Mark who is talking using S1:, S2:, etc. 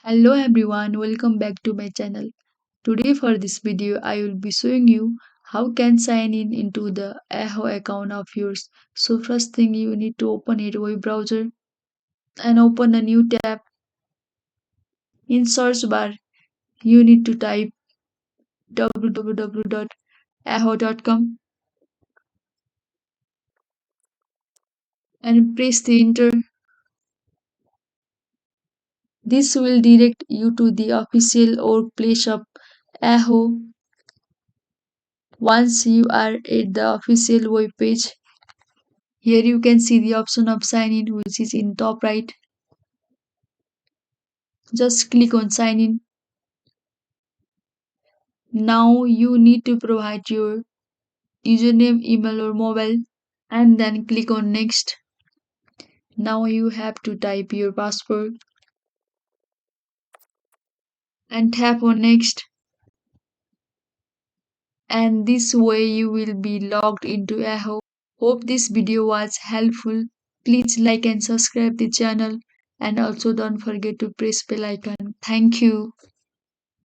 S1: Hello everyone, welcome back to my channel. Today for this video I will be showing you how can sign in into the Yahoo account of yours. So first thing you need to open a web browser and open a new tab. In search bar you need to type www.yahoo.com and press the enter. This will direct you to the official workplace of Yahoo. Once you are at the official web page, here you can see the option of sign in which is in top right. Just click on sign in. Now you need to provide your username, email or mobile and then click on next. Now you have to type your password and tap on next, and this way you will be logged into Yahoo. Hope this video was helpful. Please like and subscribe the channel and also don't forget to press bell icon. Thank you.